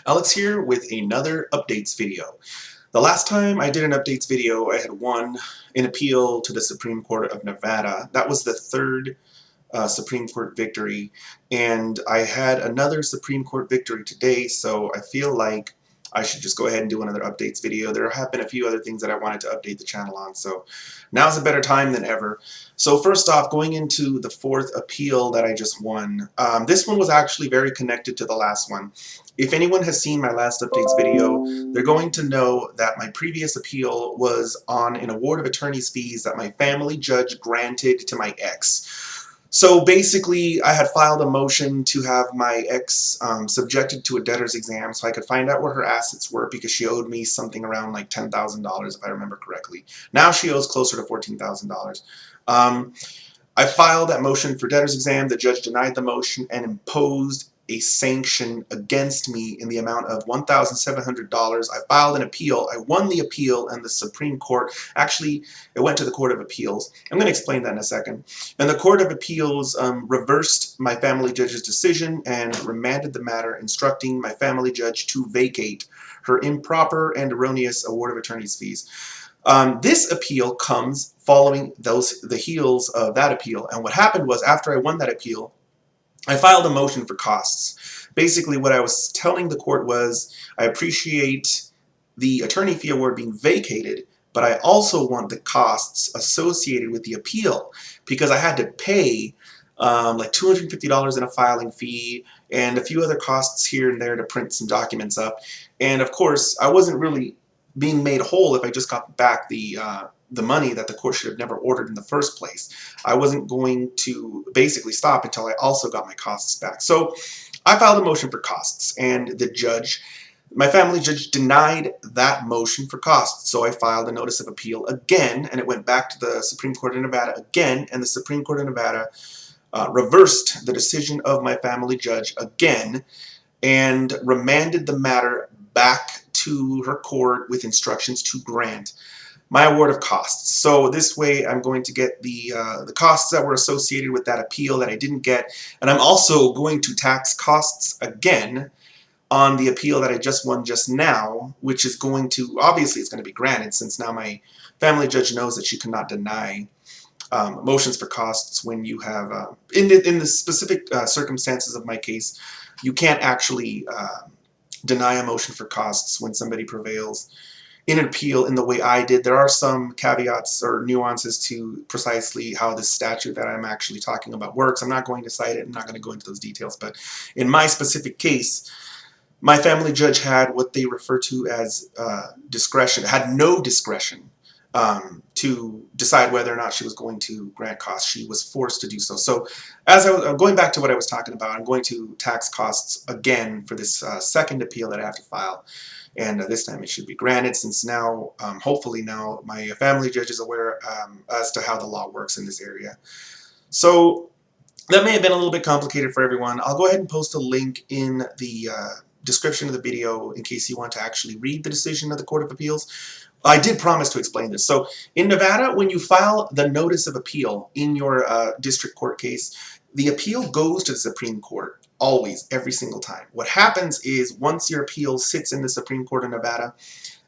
Alex here with another updates video. The last time I did an updates video, I had won an appeal to the Supreme Court of Nevada. That was the third Supreme Court victory, and I had another Supreme Court victory today, so I feel like I should just go ahead and do another updates video. There have been a few other things that I wanted to update the channel on, so now's a better time than ever. So first off, going into the fourth appeal that I just won, this one was actually very connected to the last one. If anyone has seen my last updates video, they're going to know that my previous appeal was on an award of attorney's fees that my family judge granted to my ex. So basically, I had filed a motion to have my ex subjected to a debtor's exam so I could find out what her assets were, because she owed me something around like $10,000 if I remember correctly. Now she owes closer to $14,000. I filed that motion for debtor's exam. The judge denied the motion and imposed a sanction against me in the amount of $1,700. I filed an appeal. I won the appeal, and the Supreme Court, actually, it went to the Court of Appeals. I'm going to explain that in a second. And the Court of Appeals reversed my family judge's decision and remanded the matter, instructing my family judge to vacate her improper and erroneous award of attorney's fees. This appeal comes following the heels of that appeal. And what happened was, after I won that appeal, I filed a motion for costs. Basically, what I was telling the court was, I appreciate the attorney fee award being vacated, but I also want the costs associated with the appeal, because I had to pay like $250 in a filing fee and a few other costs here and there to print some documents up. And of course, I wasn't really being made whole if I just got back the money that the court should have never ordered in the first place. I wasn't going to basically stop until I also got my costs back. So I filed a motion for costs, and the judge, my family judge, denied that motion for costs. So I filed a notice of appeal again, and it went back to the Supreme Court of Nevada again, and the Supreme Court of Nevada reversed the decision of my family judge again and remanded the matter back to her court with instructions to grant my award of costs. So this way I'm going to get the costs that were associated with that appeal that I didn't get, and I'm also going to tax costs again on the appeal that I just won just now, which is going to, obviously it's going to be granted, since now my family judge knows that she cannot deny motions for costs when you have, in the specific circumstances of my case, you can't actually deny a motion for costs when somebody prevails in an appeal in the way I did. There are some caveats or nuances to precisely how this statute that I'm actually talking about works. I'm not going to cite it. I'm not going to go into those details. But in my specific case, my family judge had what they refer to as discretion, had no discretion to decide whether or not she was going to grant costs. She was forced to do so. So as I was going back to what I was talking about, I'm going to tax costs again for this second appeal that I have to file. And this time it should be granted, since now, hopefully now, my family judge is aware as to how the law works in this area. So that may have been a little bit complicated for everyone. I'll go ahead and post a link in the description of the video in case you want to actually read the decision of the Court of Appeals. I did promise to explain this. So in Nevada, when you file the notice of appeal in your district court case, the appeal goes to the Supreme Court. Always, every single time. What happens is, once your appeal sits in the Supreme Court of Nevada,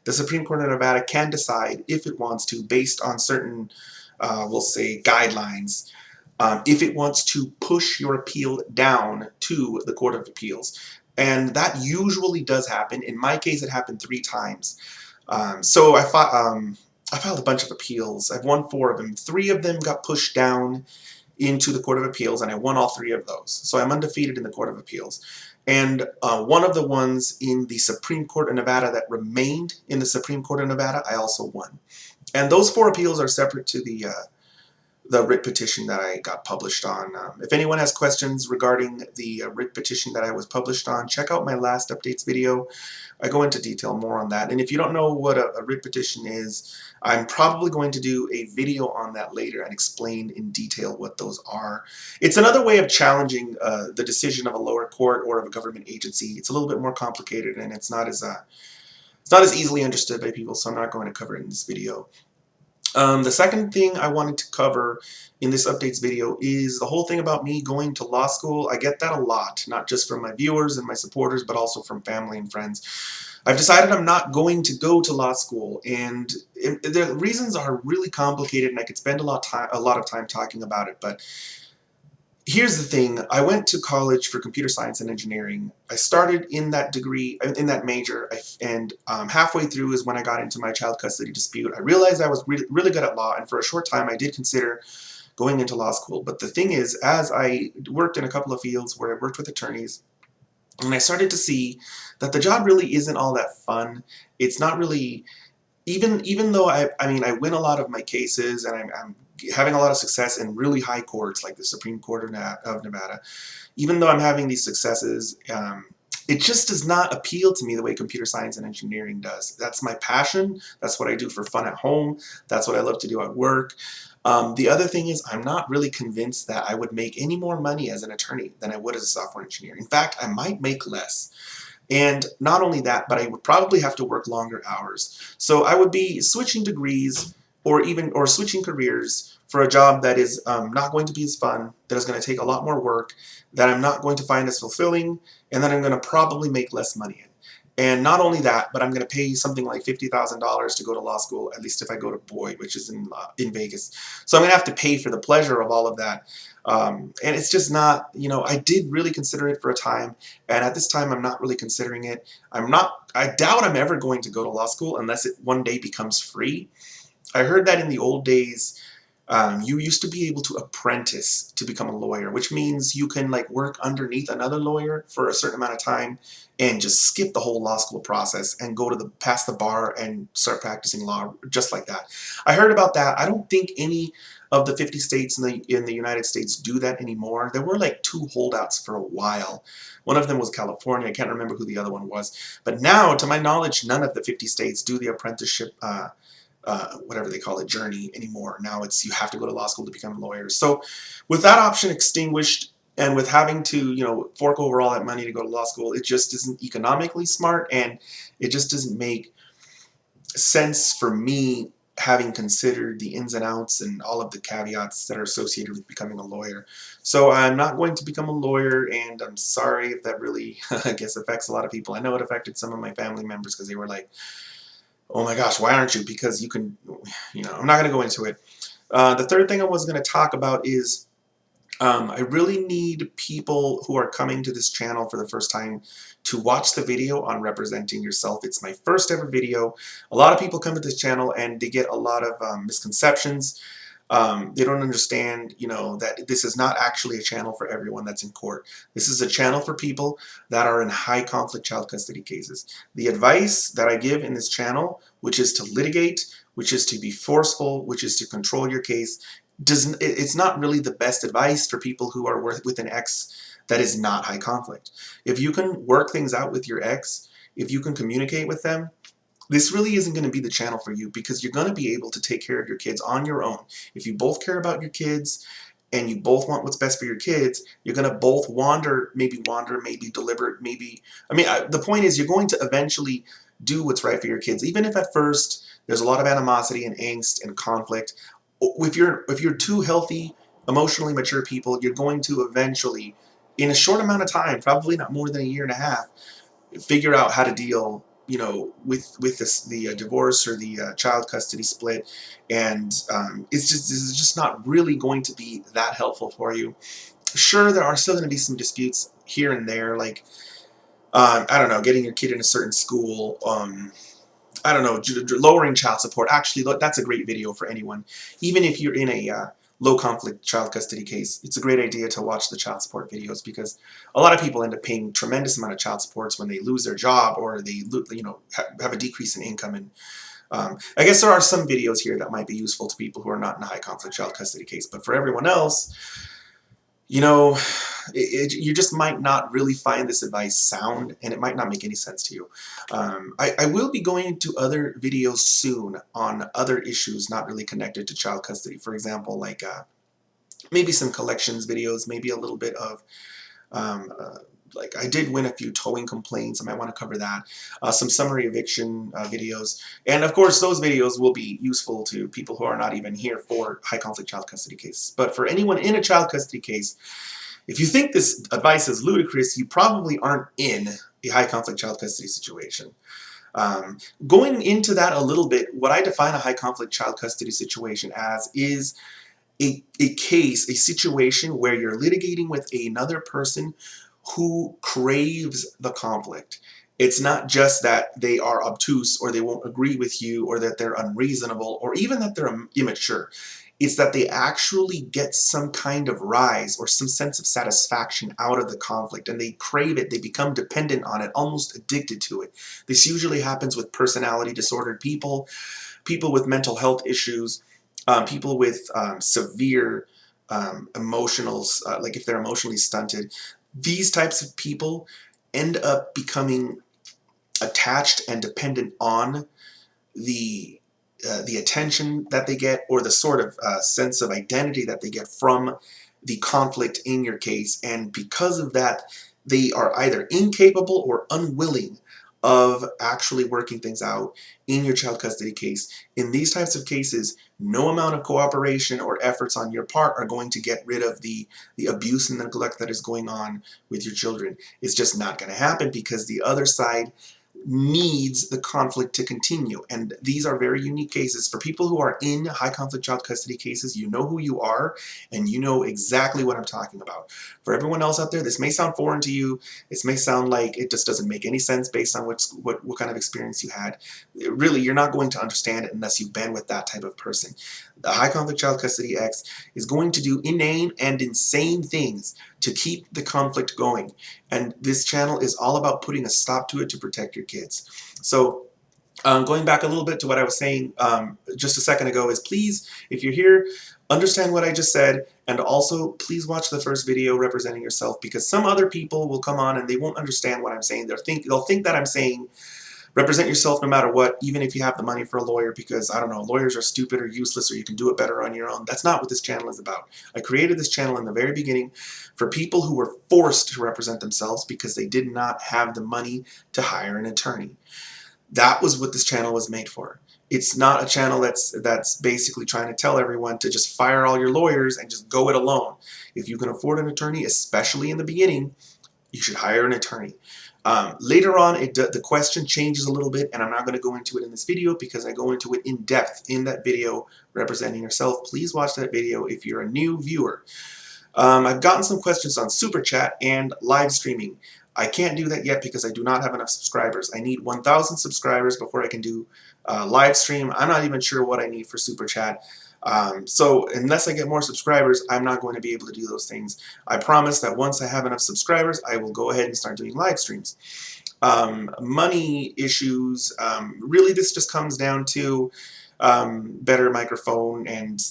the Supreme Court of Nevada can decide, if it wants to, based on certain, we'll say, guidelines, if it wants to push your appeal down to the Court of Appeals. And that usually does happen. In my case, it happened 3 times. So I filed a bunch of appeals. I've won 4 of them. 3 of them got pushed down into the Court of Appeals, and I won all 3 of those. So I'm undefeated in the Court of Appeals. And one of the ones in the Supreme Court of Nevada that remained in the Supreme Court of Nevada, I also won. And those 4 appeals are separate to the writ petition that I got published on. If anyone has questions regarding the writ petition that I was published on, check out my last updates video. I go into detail more on that. And if you don't know what a writ petition is, I'm probably going to do a video on that later and explain in detail what those are. It's another way of challenging the decision of a lower court or of a government agency. It's a little bit more complicated, and it's not as easily understood by people, so I'm not going to cover it in this video. The second thing I wanted to cover in this updates video is the whole thing about me going to law school. I get that a lot, not just from my viewers and my supporters, but also from family and friends. I've decided I'm not going to go to law school, and the reasons are really complicated, and I could spend a lot of time talking about it, but here's the thing. I went to college for computer science and engineering. I started in that degree, in that major, and halfway through is when I got into my child custody dispute. I realized I was really good at law, and for a short time I did consider going into law school. But the thing is, as I worked in a couple of fields where I worked with attorneys, and I started to see that the job really isn't all that fun. It's not really, even though I mean, I win a lot of my cases, and I'm having a lot of success in really high courts like the Supreme Court of Nevada. Even though I'm having these successes, it just does not appeal to me the way computer science and engineering does. That's my passion. That's what I do for fun at home. That's what I love to do at work. The other thing is, I'm not really convinced that I would make any more money as an attorney than I would as a software engineer. In fact, I might make less. And not only that, but I would probably have to work longer hours. So I would be switching degrees or switching careers for a job that is not going to be as fun, that is going to take a lot more work, that I'm not going to find as fulfilling, and that I'm going to probably make less money in. And not only that, but I'm going to pay something like $50,000 to go to law school, at least if I go to Boyd, which is in Vegas. So I'm going to have to pay for the pleasure of all of that. And it's just not, I did really consider it for a time, and at this time I'm not really considering it. I doubt I'm ever going to go to law school unless it one day becomes free. I heard that in the old days, you used to be able to apprentice to become a lawyer, which means you can like work underneath another lawyer for a certain amount of time and just skip the whole law school process and go to pass the bar and start practicing law just like that. I heard about that. I don't think any of the 50 states in the United States do that anymore. There were like 2 holdouts for a while. One of them was California. I can't remember who the other one was. But now, to my knowledge, none of the 50 states do the apprenticeship whatever they call it, journey anymore. Now it's you have to go to law school to become a lawyer. So with that option extinguished, and with having to fork over all that money to go to law school, it just isn't economically smart, and it just doesn't make sense for me, having considered the ins and outs and all of the caveats that are associated with becoming a lawyer. So I'm not going to become a lawyer, and I'm sorry if that really I guess affects a lot of people. I know it affected some of my family members because they were like, oh my gosh, why aren't you? Because you can, I'm not going to go into it. The third thing I was going to talk about is I really need people who are coming to this channel for the first time to watch the video on representing yourself. It's my first ever video. A lot of people come to this channel and they get a lot of misconceptions. They don't understand, that this is not actually a channel for everyone that's in court. This is a channel for people that are in high conflict child custody cases. The advice that I give in this channel, which is to litigate, which is to be forceful, which is to control your case, it's not really the best advice for people who are with an ex that is not high conflict. If you can work things out with your ex, if you can communicate with them, this really isn't going to be the channel for you, because you're going to be able to take care of your kids on your own. If you both care about your kids and you both want what's best for your kids, you're going to both wander, maybe deliberate, the point is you're going to eventually do what's right for your kids, even if at first there's a lot of animosity and angst and conflict. If you're two healthy, emotionally mature people, you're going to eventually, in a short amount of time, probably not more than a year and a half, figure out how to deal, with the divorce or the child custody split, and this is just not really going to be that helpful for you. Sure, there are still going to be some disputes here and there, like I don't know, getting your kid in a certain school, I don't know, lowering child support. Actually, look, that's a great video for anyone. Even if you're in a low conflict child custody case, it's a great idea to watch the child support videos, because a lot of people end up paying tremendous amount of child supports when they lose their job or they have a decrease in income. And I guess there are some videos here that might be useful to people who are not in a high conflict child custody case, but for everyone else, you just might not really find this advice sound, and it might not make any sense to you. I will be going into other videos soon on other issues not really connected to child custody. For example, like maybe some collections videos, maybe a little bit of like I did win a few towing complaints. I might want to cover that. Some summary eviction videos. And of course, those videos will be useful to people who are not even here for high conflict child custody cases. But for anyone in a child custody case, if you think this advice is ludicrous, you probably aren't in a high conflict child custody situation. Going into that a little bit, what I define a high conflict child custody situation as is a case, a situation where you're litigating with another person who craves the conflict. It's not just that they are obtuse or they won't agree with you or that they're unreasonable or even that they're immature. It's that they actually get some kind of rise or some sense of satisfaction out of the conflict and they crave it. They become dependent on it, almost addicted to it. This usually happens with personality disordered people, people with mental health issues, people with severe emotionals, like if they're emotionally stunted. These types of people end up becoming attached and dependent on the attention that they get or the sort of sense of identity that they get from the conflict in your case. And because of that, they are either incapable or unwilling of actually working things out in your child custody case. In these types of cases, no amount of cooperation or efforts on your part are going to get rid of the abuse and neglect that is going on with your children. It's just not going to happen because the other side needs the conflict to continue. And these are very unique cases. For people who are in high conflict child custody cases, you know who you are and you know exactly what I'm talking about. For everyone else out there, this may sound foreign to you. This may sound like it just doesn't make any sense based on what kind of experience you had. Really, you're not going to understand it unless you've been with that type of person. The high conflict child custody ex is going to do inane and insane things to keep the conflict going. And this channel is all about putting a stop to it to protect your kids. So going back a little bit to what I was saying just a second ago is please, if you're here, understand what I just said, and also please watch the first video representing yourself, because some other people will come on and they won't understand what I'm saying. They'll think that I'm saying represent yourself no matter what, even if you have the money for a lawyer, because, I don't know, lawyers are stupid or useless or you can do it better on your own. That's not what this channel is about. I created this channel in the very beginning for people who were forced to represent themselves because they did not have the money to hire an attorney. That was what this channel was made for. It's not a channel that's basically trying to tell everyone to just fire all your lawyers and just go it alone. If you can afford an attorney, especially in the beginning, you should hire an attorney. Later on, the question changes a little bit, and I'm not going to go into it in this video because I go into it in depth in that video representing yourself. Please watch that video if you're a new viewer. I've gotten some questions on Super Chat and live streaming. I can't do that yet because I do not have enough subscribers. I need 1,000 subscribers before I can do live stream. I'm not even sure what I need for Super Chat. So unless I get more subscribers, I'm not going to be able to do those things. I promise that once I have enough subscribers, I will go ahead and start doing live streams. Money issues, really this just comes down to better microphone and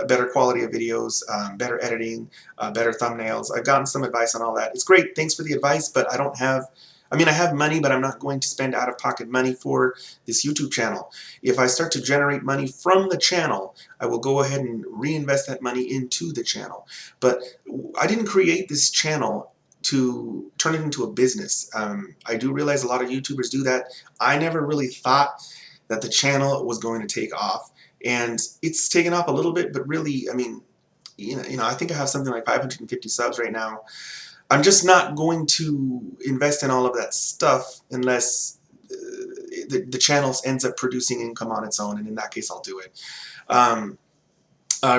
better quality of videos, better editing, better thumbnails. I've gotten some advice on all that. It's great, thanks for the advice, but I don't have, I mean, I have money, but I'm not going to spend out-of-pocket money for this YouTube channel. If I start to generate money from the channel, I will go ahead and reinvest that money into the channel. But I didn't create this channel to turn it into a business. I do realize a lot of YouTubers do that. I never really thought that the channel was going to take off, and it's taken off a little bit, but really, I mean, you know, I think I have something like 550 subs right now. I'm just not going to invest in all of that stuff unless the channel ends up producing income on its own, and in that case, I'll do it.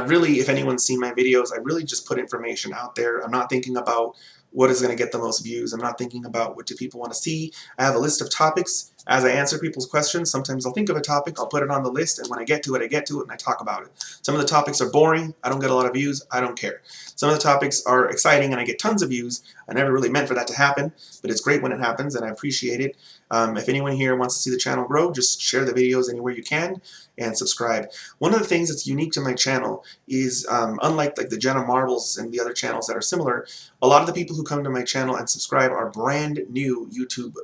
Really, if anyone's seen my videos, I really just put information out there. I'm not thinking about what is going to get the most views. I'm not thinking about what do people want to see. I have a list of topics. As I answer people's questions, sometimes I'll think of a topic, I'll put it on the list, and when I get to it, and I talk about it. Some of the topics are boring, I don't get a lot of views, I don't care. Some of the topics are exciting and I get tons of views. I never really meant for that to happen, but it's great when it happens and I appreciate it. If anyone here wants to see the channel grow, just share the videos anywhere you can and subscribe. One of the things that's unique to my channel is, unlike like the Jenna Marbles and the other channels that are similar, a lot of the people who come to my channel and subscribe are brand new YouTube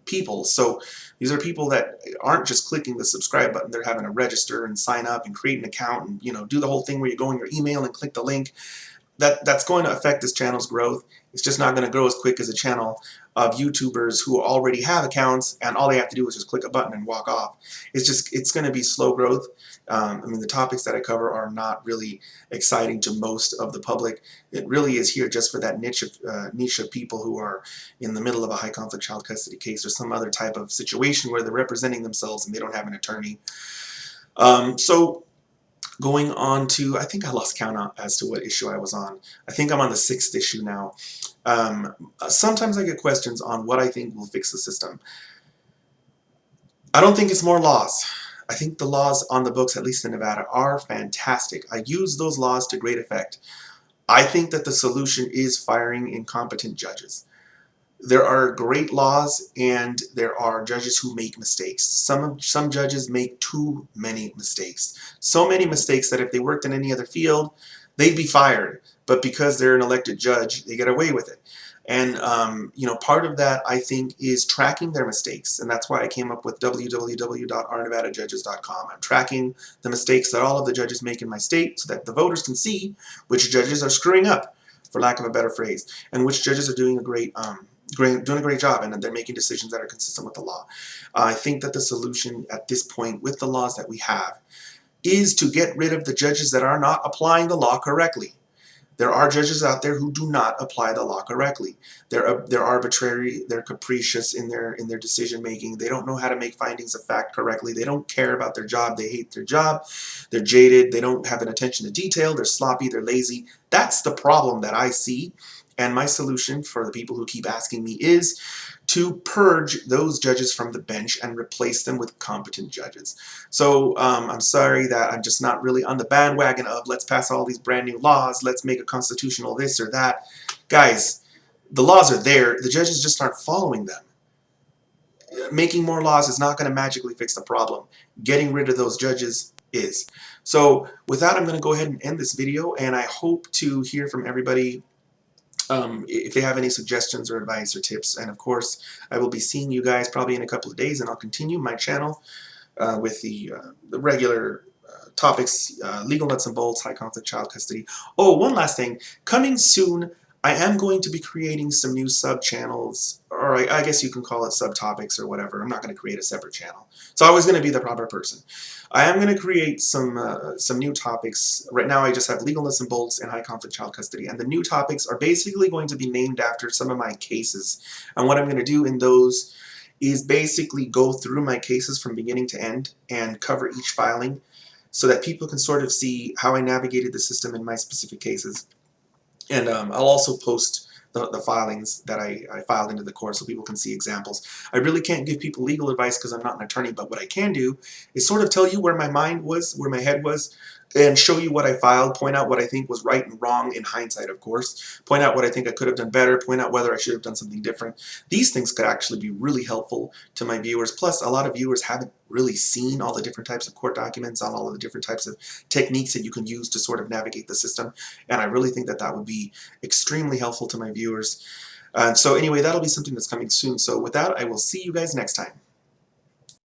people. So these are people that aren't just clicking the subscribe button, they're having to register and sign up and create an account and, you know, do the whole thing where you go in your email and click the link. that's going to affect this channel's growth. It's just not going to grow as quick as a channel of YouTubers who already have accounts and all they have to do is just click a button and walk off. It's going to be slow growth. I mean, the topics that I cover are not really exciting to most of the public. It really is here just for that niche of people who are in the middle of a high conflict child custody case or some other type of situation where they're representing themselves and they don't have an attorney. So going on to, I think I lost count as to what issue I was on. I think I'm on the 6th issue now. Sometimes I get questions on what I think will fix the system. I don't think it's more laws. I think the laws on the books, at least in Nevada, are fantastic. I use those laws to great effect. I think that the solution is firing incompetent judges. There are great laws and there are judges who make mistakes. Some judges make too many mistakes. So many mistakes that if they worked in any other field, they'd be fired. But because they're an elected judge, they get away with it. And you know, part of that, I think, is tracking their mistakes. And that's why I came up with www.ournevadajudges.com. I'm tracking the mistakes that all of the judges make in my state so that the voters can see which judges are screwing up, for lack of a better phrase, and which judges are doing a great job and they're making decisions that are consistent with the law. I think that the solution at this point with the laws that we have is to get rid of the judges that are not applying the law correctly. There are judges out there who do not apply the law correctly. They're arbitrary, they're capricious in their decision making. They don't know how to make findings of fact correctly. They don't care about their job. They hate their job. They're jaded. They don't have an attention to detail. They're sloppy. They're lazy. That's the problem that I see. And my solution for the people who keep asking me is to purge those judges from the bench and replace them with competent judges. So I'm sorry that I'm just not really on the bandwagon of let's pass all these brand new laws, let's make a constitutional this or that. Guys, the laws are there. The judges just aren't following them. Making more laws is not going to magically fix the problem. Getting rid of those judges is. So with that, I'm going to go ahead and end this video, and I hope to hear from everybody if they have any suggestions or advice or tips. And of course, I will be seeing you guys probably in a couple of days, and I'll continue my channel with the regular topics, legal nuts and bolts, high conflict child custody. Oh, one last thing. Coming soon, I am going to be creating some new sub-channels, or I guess you can call it subtopics or whatever. I'm not going to create a separate channel. So I was going to be the proper person. I am going to create some new topics. Right now I just have legal nuts and bolts and high conflict child custody. And the new topics are basically going to be named after some of my cases. And what I'm going to do in those is basically go through my cases from beginning to end and cover each filing so that people can sort of see how I navigated the system in my specific cases. And I'll also post the filings that I filed into the court so people can see examples. I really can't give people legal advice because I'm not an attorney, but what I can do is sort of tell you where my mind was, where my head was, and show you what I filed, point out what I think was right and wrong in hindsight, of course, point out what I think I could have done better, point out whether I should have done something different. These things could actually be really helpful to my viewers. Plus, a lot of viewers haven't really seen all the different types of court documents, on all of the different types of techniques that you can use to sort of navigate the system, and I really think that that would be extremely helpful to my viewers. So anyway, that'll be something that's coming soon. So with that, I will see you guys next time.